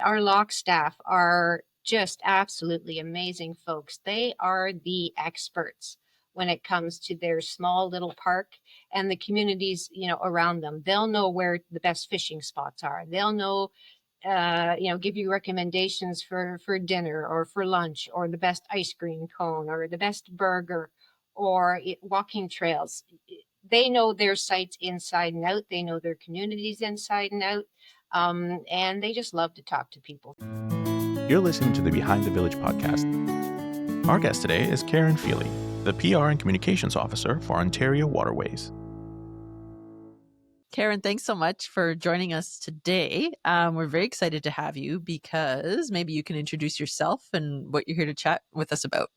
Our lock staff are just absolutely amazing folks. They are the experts when it comes to their small little park and the communities, around them. They'll know where the best fishing spots are. They'll know, give you recommendations for dinner or for lunch, or the best ice cream cone or the best burger, or walking trails. They know their sites inside and out. They know their communities inside and out. And they just love to talk to people. You're listening to the Behind the Village podcast. Our guest today is Karen Feeley, the PR and Communications Officer for Ontario Waterways. Karen, thanks so much for joining us today. We're very excited to have you because maybe you can introduce yourself and what you're here to chat with us about.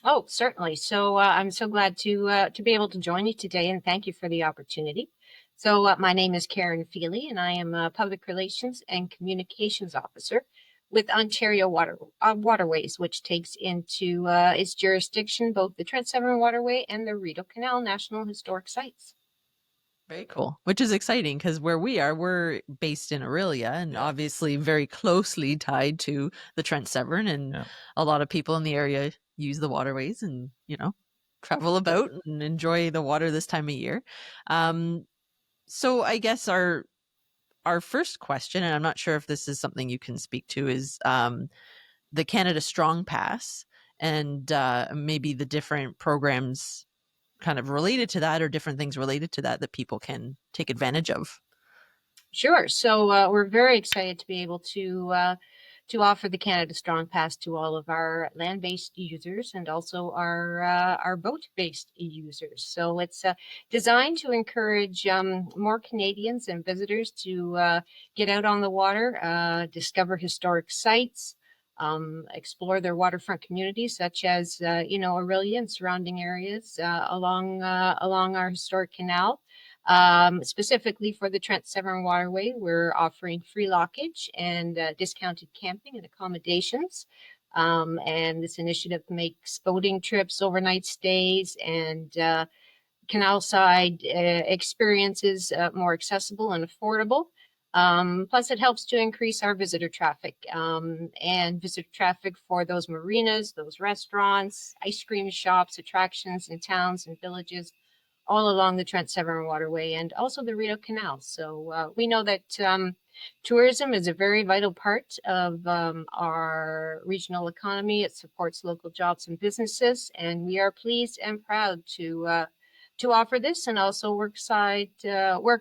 Oh, certainly. So I'm so glad to be able to join you today, and thank you for the opportunity. So my name is Karen Feeley, and I am a Public Relations and Communications Officer with Ontario Waterways, which takes into its jurisdiction both the Trent-Severn Waterway and the Rideau Canal National Historic Sites. Very cool, which is exciting because where we are, we're based in Orillia and obviously very closely tied to the Trent-Severn, and a lot of people in the area use the waterways and, travel about and enjoy the water this time of year. So I guess our first question, and I'm not sure if this is something you can speak to, is the Canada Strong Pass and maybe the different programs kind of related to that, or different things related to that people can take advantage of. Sure. So we're very excited to be able to offer the Canada Strong Pass to all of our land-based users and also our boat-based users. So it's designed to encourage more Canadians and visitors to get out on the water, discover historic sites, explore their waterfront communities, such as Orillia and surrounding areas along our historic canal. Specifically for the Trent-Severn Waterway, we're offering free lockage and discounted camping and accommodations. And this initiative makes boating trips, overnight stays, and canal side experiences more accessible and affordable. Plus, it helps to increase our visitor traffic and visitor traffic for those marinas, those restaurants, ice cream shops, attractions in towns and villages all along the Trent-Severn Waterway and also the Rideau Canal. So we know that tourism is a very vital part of our regional economy. It supports local jobs and businesses, and we are pleased and proud to offer this and also work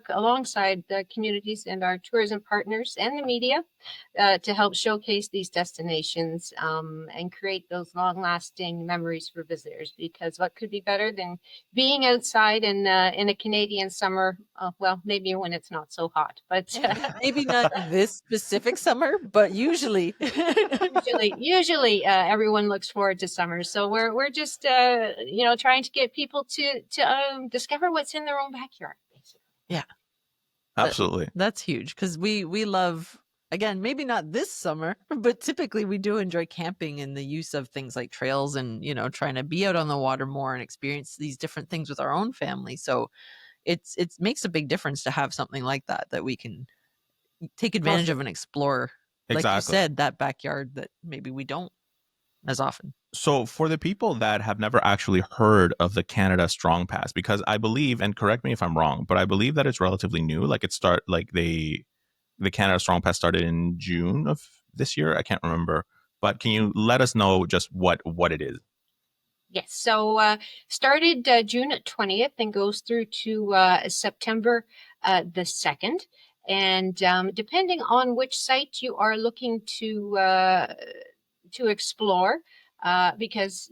alongside the communities and our tourism partners and the media to help showcase these destinations and create those long-lasting memories for visitors. Because what could be better than being outside in a Canadian summer? Well, maybe when it's not so hot, but maybe not this specific summer, but usually everyone looks forward to summer. So we're just trying to get people to discover what's in their own backyard, basically. Yeah, absolutely. That's huge because we love, again, maybe not this summer, but typically we do enjoy camping and the use of things like trails and trying to be out on the water more and experience these different things with our own family. So it makes a big difference to have something like that we can take advantage of and explore. Exactly. Like you said, that backyard that maybe we don't as often. So for the people that have never actually heard of the Canada Strong Pass, because I believe, and correct me if I'm wrong, but I believe that it's relatively new. Like the Canada Strong Pass started in June of this year. I can't remember, but can you let us know just what it is? Yes. So started June 20th and goes through to September the 2nd. And depending on which site you are looking to explore, because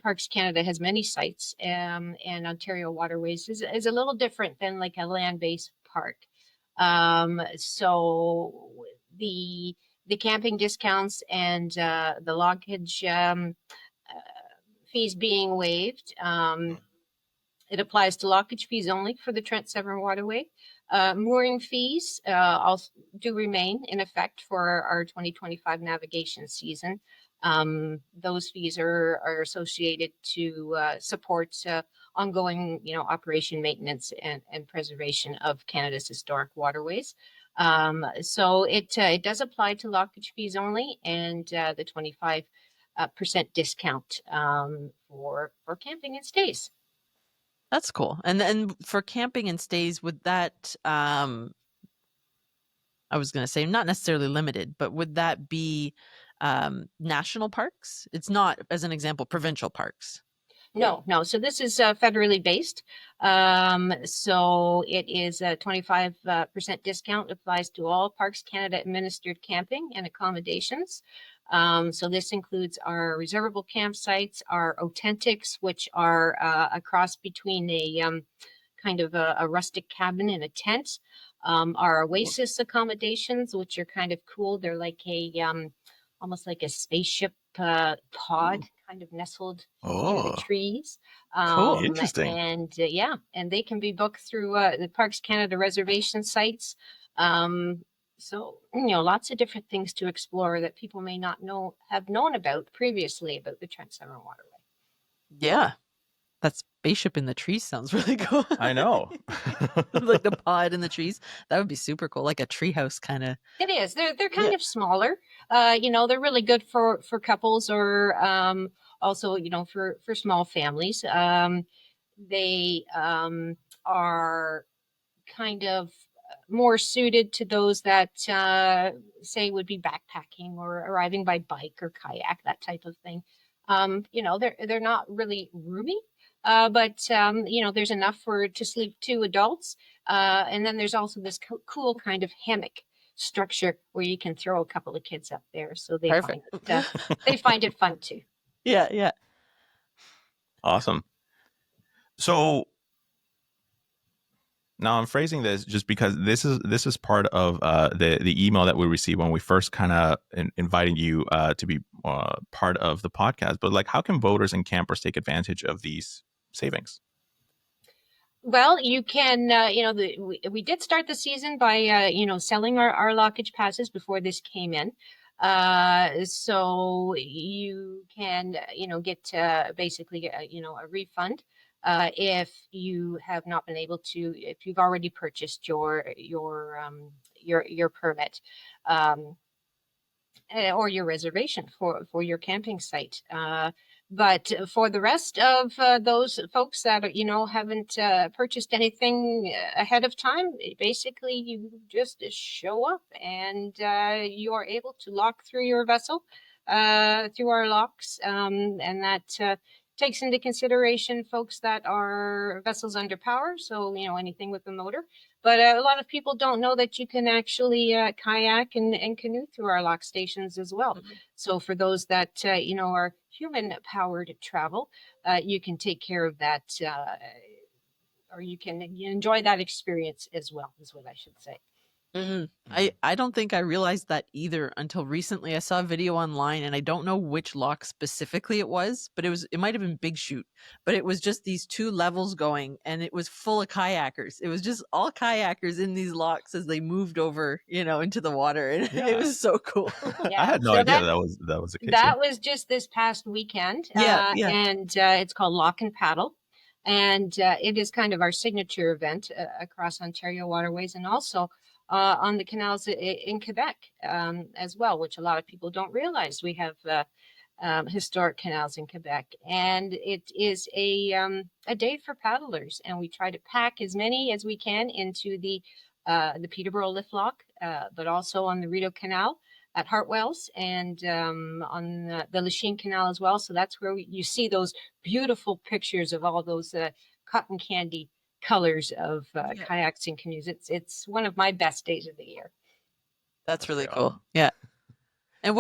Parks Canada has many sites, and Ontario Waterways is a little different than like a land-based park. So the camping discounts and the lockage fees being waived. It applies to lockage fees only for the Trent-Severn Waterway. Mooring fees also do remain in effect for our 2025 navigation season. Those fees are associated to support ongoing, operation, maintenance, and preservation of Canada's historic waterways. So it does apply to lockage fees only, and the 25% discount for camping and stays. That's cool. And then for camping and stays, would that I was going to say not necessarily limited, but would that be national parks? It's not, as an example, provincial parks. No. So this is federally based. So it is a 25% discount applies to all Parks Canada administered camping and accommodations. So this includes our reservable campsites, our oTENTiks, which are a cross between a kind of a rustic cabin and a tent. Our oasis accommodations, which are kind of cool. They're like a almost like a spaceship pod, kind of nestled in the trees. Cool. Interesting. And and they can be booked through the Parks Canada reservation sites. So, lots of different things to explore that people may not have known about previously about the Trent-Severn Waterway. Yeah. That spaceship in the trees sounds really cool. I know. Like the pod in the trees. That would be super cool. Like a treehouse kind of. It is. They're kind of smaller. They're really good for couples or also, for small families. They are kind of more suited to those that say would be backpacking or arriving by bike or kayak, that type of thing. They're not really roomy, but there's enough to sleep two adults. And then there's also this cool kind of hammock structure where you can throw a couple of kids up there, so they find it fun too. Yeah. Awesome. So now I'm phrasing this just because this is part of the email that we received when we first kind of invited you to be part of the podcast. But like, how can boaters and campers take advantage of these savings? Well, you can, we did start the season by, selling our lockage passes before this came in. So you can, get basically, a refund if you have not been able to, if you've already purchased your permit. Or your reservation for your camping site. But for the rest of those folks that haven't purchased anything ahead of time, basically you just show up and you are able to lock through your vessel through our locks, and that takes into consideration folks that are vessels under power, so anything with a motor. But a lot of people don't know that you can actually kayak and canoe through our lock stations as well. Mm-hmm. So for those that are human powered travel, you can take care of that, or you can enjoy that experience as well, is what I should say. Mm-hmm. I don't think I realized that either until recently. I saw a video online, and I don't know which lock specifically it was, but it might have been Big Shoot, but it was just these two levels going, and it was full of kayakers. It was just all kayakers in these locks as they moved over, into the water, and it was so cool. Yeah. I had no idea that was the case. That was just this past weekend. And it's called Lock and Paddle. And it is kind of our signature event across Ontario Waterways, and also on the canals in Quebec as well, which a lot of people don't realize. We have historic canals in Quebec, and it is a day for paddlers, and we try to pack as many as we can into the Peterborough Lift Lock, but also on the Rideau Canal at Hartwell's, and on the Lachine Canal as well. So that's where you see those beautiful pictures of all those cotton candy colors of kayaks and canoes. It's one of my best days of the year. That's really cool. Yeah. And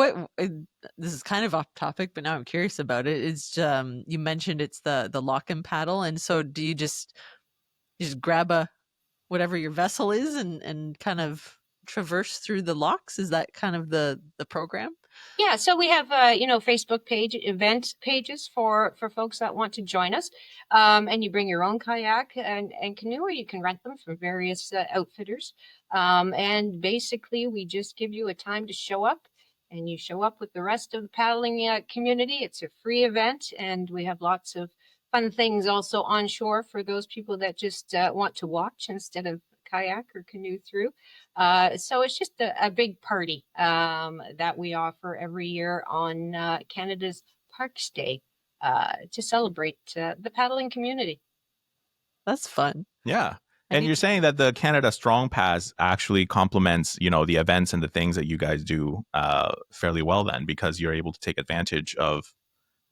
this is kind of off topic, but now I'm curious about it. It's you mentioned it's the lock and paddle, and so do you just grab whatever your vessel is and kind of traverse through the locks? Is that kind of the program? Yeah, so we have Facebook event pages for folks that want to join us, and you bring your own kayak and canoe, or you can rent them from various outfitters, and basically we just give you a time to show up, and you show up with the rest of the paddling community. It's a free event, and we have lots of fun things also on shore for those people that just want to watch instead of kayak or canoe through. So it's just a big party that we offer every year on Canada's Parks Day to celebrate the paddling community. That's fun. Yeah. And you're saying that the Canada Strong Pass actually complements, the events and the things that you guys do fairly well then, because you're able to take advantage of,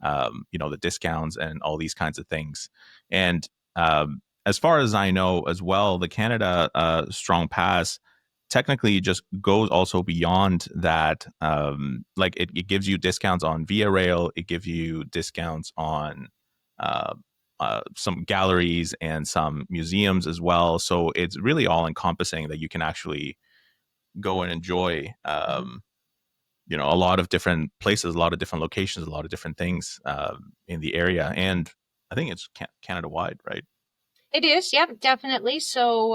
the discounts and all these kinds of things. And as far as I know as well, the Canada Strong Pass technically just goes also beyond that. Like it gives you discounts on Via Rail. It gives you discounts on uh, some galleries and some museums as well. So it's really all encompassing that you can actually go and enjoy, a lot of different places, a lot of different locations, a lot of different things in the area. And I think it's Canada wide, right? It is, yep, definitely. So,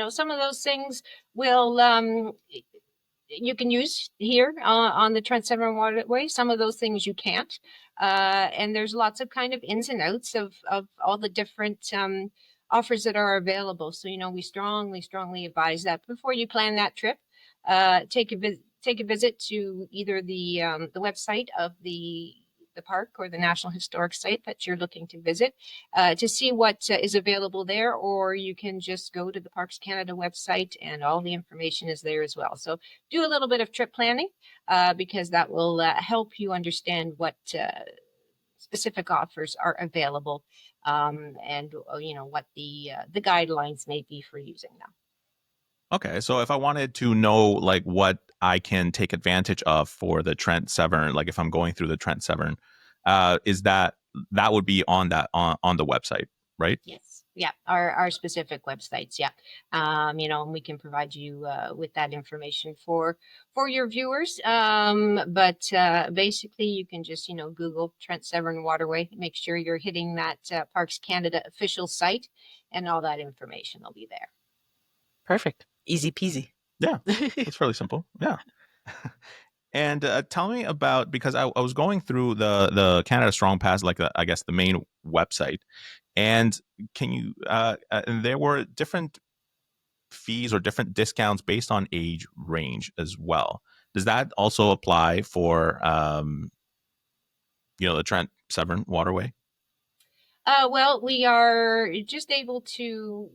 some of those things will you can use here on the Trent-Severn Waterway. Some of those things you can't. And there's lots of kind of ins and outs of all the different offers that are available. So, we strongly advise that before you plan that trip, take a visit to either the website of the park or the National Historic Site that you're looking to visit to see what is available there, or you can just go to the Parks Canada website and all the information is there as well. So do a little bit of trip planning because that will help you understand what specific offers are available and what the guidelines may be for using them. Okay, so if I wanted to know like what I can take advantage of for the Trent-Severn, like if I'm going through the Trent-Severn, is that would be on the website, right? Yes. Yeah. Our specific websites. Yeah. And we can provide you with that information for your viewers. But basically you can just, Google Trent-Severn Waterway, make sure you're hitting that Parks Canada official site and all that information will be there. Perfect. Easy peasy. Yeah. It's fairly simple. Yeah. And tell me about, because I was going through the Canada Strong Pass, like I guess the main website, and can you and there were different fees or different discounts based on age range as well. Does that also apply for the Trent-Severn Waterway? Well, we are just able to,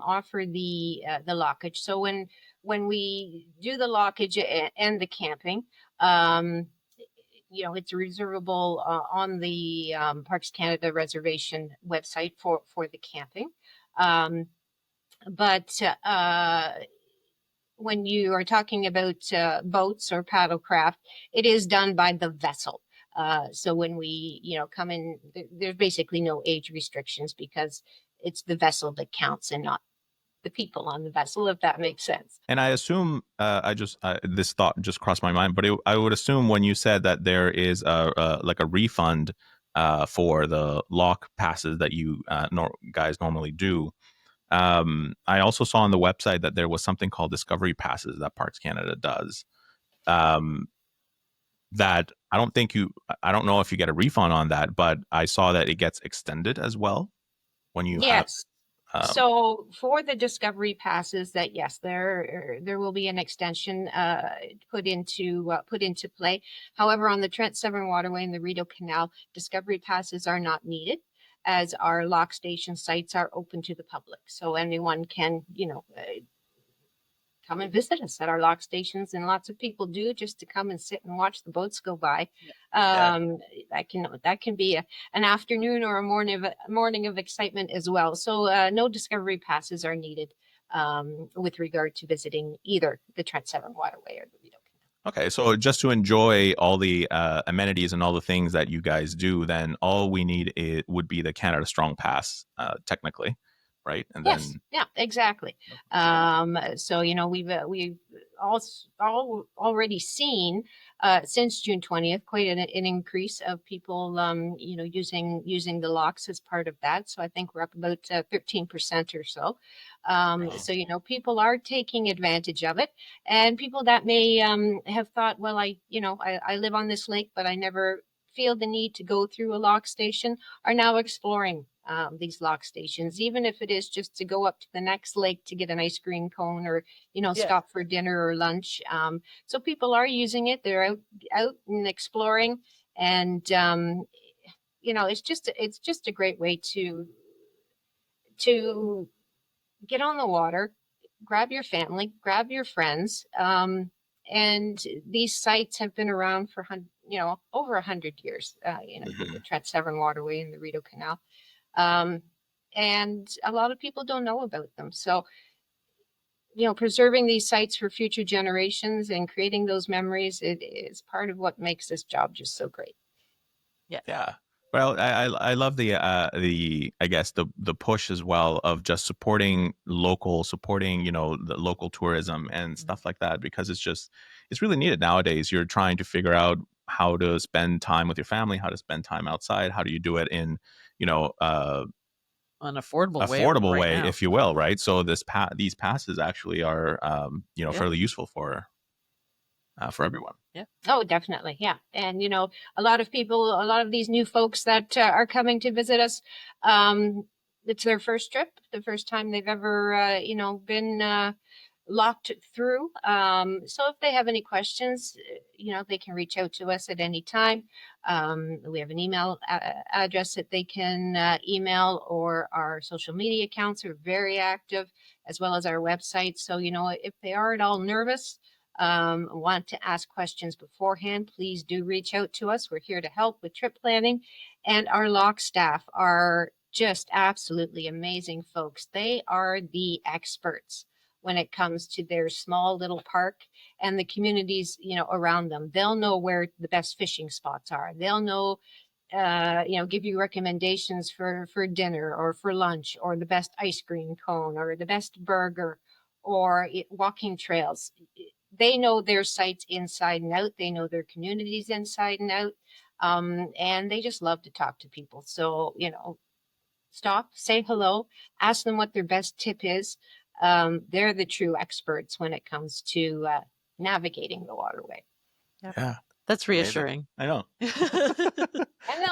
offer the lockage. So when we do the lockage and the camping, it's reservable on the Parks Canada reservation website for the camping. But when you are talking about boats or paddlecraft, it is done by the vessel. So when we, come in, there's basically no age restrictions because it's the vessel that counts and not the people on the vessel, if that makes sense. And I assume, this thought just crossed my mind, but I would assume when you said that there is like a refund for the lock passes that you guys normally do. I also saw on the website that there was something called Discovery Passes that Parks Canada does. That I don't know if you get a refund on that, but I saw that it gets extended as well when you Yes. have. So for the Discovery Passes, that yes, there will be an extension put into play. However, on the Trent-Severn Waterway and the Rideau Canal, Discovery Passes are not needed, as our lock station sites are open to the public. So anyone can, come and visit us at our lock stations, and lots of people do, just to come and sit and watch the boats go by. That can be an afternoon or a morning of excitement as well. So no Discovery Passes are needed with regard to visiting either the Trent-Severn Waterway or the Rideau Canal. Okay, so just to enjoy all the amenities and all the things that you guys do, then all we need would be the Canada Strong Pass, technically, right? And yes, then yeah, exactly. So we've already seen since June 20th quite an increase of people using the locks as part of that. So I think we're up about 13% or so. So people are taking advantage of it, and people that may have thought, well, I live on this lake, but I never feel the need to go through a lock station, are now exploring these lock stations, even if it is just to go up to the next lake to get an ice cream cone, or stop for dinner or lunch. So people are using it. They're out and exploring, and it's just a great way to get on the water, grab your family, grab your friends. And these sites have been around for over 100 years. The Trent-Severn Waterway and the Rideau Canal. And a lot of people don't know about them. So, preserving these sites for future generations and creating those memories, it is part of what makes this job just so great. Yeah. Well, I love the I guess the push as well of just supporting the local tourism and stuff like that, because it's really needed nowadays. You're trying to figure out how to spend time with your family, how to spend time outside, how do you do it in an affordable way, now, if you will, right? So these passes actually are fairly useful for everyone. Yeah. Oh, definitely. Yeah. And, a lot of these new folks that are coming to visit us, it's their first trip, the first time they've ever, been locked through. So if they have any questions, they can reach out to us at any time. We have an email address that they can email, or our social media accounts are very active, as well as our website. So, if they are at all nervous, want to ask questions beforehand, please do reach out to us. We're here to help with trip planning, and our lock staff are just absolutely amazing folks. They are the experts when it comes to their small little park and the communities, around them. They'll know where the best fishing spots are. They'll know, give you recommendations for dinner or for lunch, or the best ice cream cone, or the best burger, or walking trails. They know their sites inside and out. They know their communities inside and out. And they just love to talk to people. So, stop, say hello, ask them what their best tip is. They're the true experts when it comes to navigating the waterway. Yeah. That's reassuring. Amazing. I know. And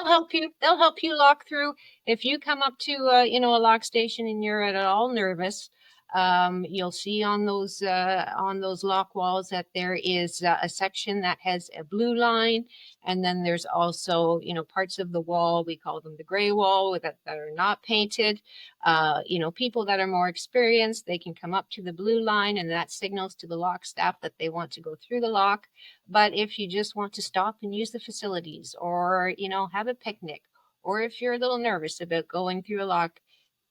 they'll help you lock through. If you come up to a lock station and you're at all nervous, you'll see on those lock walls that there is a section that has a blue line, and then there's also parts of the wall, we call them the gray wall, that are not painted. People that are more experienced, they can come up to the blue line, and that signals to the lock staff that they want to go through the lock. But if you just want to stop and use the facilities, or have a picnic, or if you're a little nervous about going through a lock,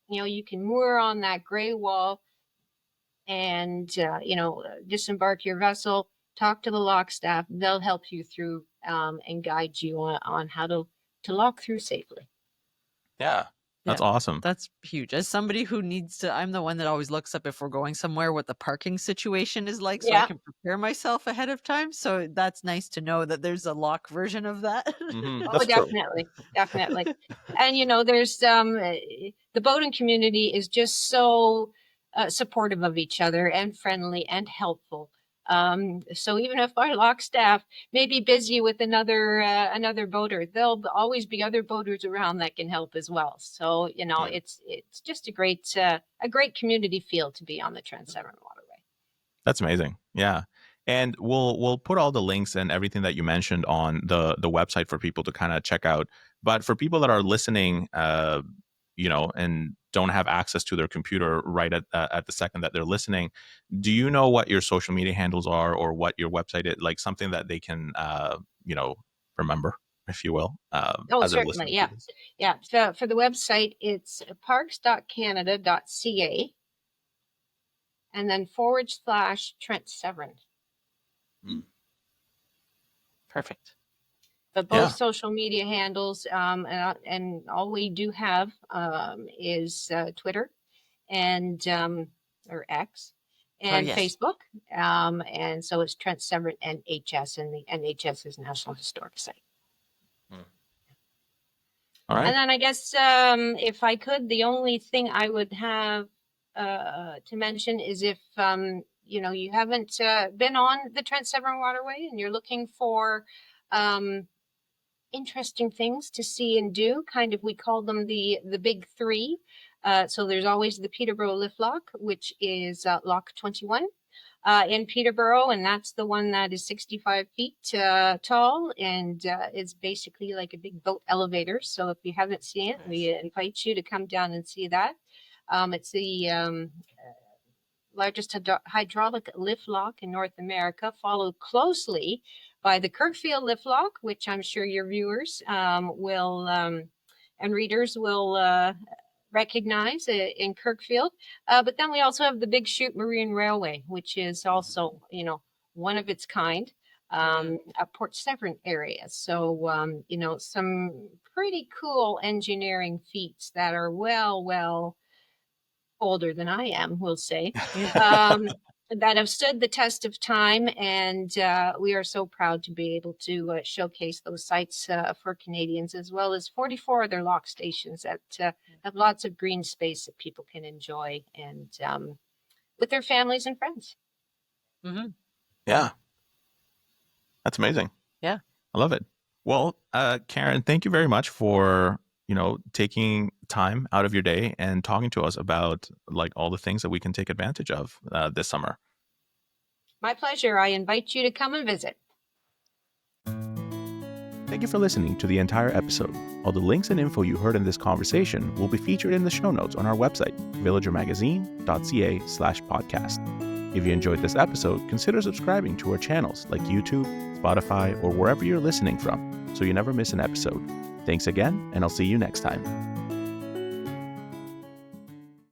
you can moor on that gray wall and, disembark your vessel, talk to the lock staff. They'll help you through and guide you on how to lock through safely. Yeah. That's awesome. That's huge. As somebody who I'm the one that always looks up if we're going somewhere what the parking situation is like, so I can prepare myself ahead of time. So that's nice to know that there's a lock version of that. Oh, definitely. Definitely. And, there's the boating community is just so supportive of each other and friendly and helpful. So even if our lock staff may be busy with another boater, there'll always be other boaters around that can help as well. So it's just a great community feel to be on the Trent-Severn Waterway. That's amazing. Yeah. And we'll put all the links and everything that you mentioned on the website for people to kind of check out. But for people that are listening, and don't have access to their computer right at the second that they're listening, do you know what your social media handles are, or what your website is, like something that they can remember, if you will? Oh, certainly. Yeah. Yeah. So for the website, it's parks.canada.ca and then /Trent-Severn. Perfect. But both social media handles, and all we do have is Twitter and or X and Facebook. And so it's Trent-Severn NHS, and the NHS is National Historic Site. All right. And then I guess if I could, the only thing I would have to mention is if you haven't been on the Trent-Severn Waterway and you're looking for interesting things to see and do. Kind of, we call them the big three. So there's always the Peterborough Lift Lock, which is Lock 21 in Peterborough, and that's the one that is 65 feet tall and is basically like a big boat elevator. So if you haven't seen it, we invite you to come down and see that. It's the largest hydraulic lift lock in North America, followed closely by the Kirkfield Lift Lock, which I'm sure your viewers will and readers will recognize in Kirkfield. But then we also have the Big Chute Marine Railway, which is also, one of its kind, at Port-Severn area. So, some pretty cool engineering feats that are well older than I am, we'll say, that have stood the test of time. And we are so proud to be able to showcase those sites for Canadians, as well as 44 other lock stations that have lots of green space that people can enjoy and with their families and friends. Mm-hmm. Yeah. That's amazing. Yeah. I love it. Well, Karen, thank you very much for taking time out of your day and talking to us about like all the things that we can take advantage of this summer. My pleasure. I invite you to come and visit. Thank you for listening to the entire episode. All the links and info you heard in this conversation will be featured in the show notes on our website, villagermagazine.ca/podcast. If you enjoyed this episode, consider subscribing to our channels like YouTube, Spotify, or wherever you're listening from, so you never miss an episode. Thanks again, and I'll see you next time.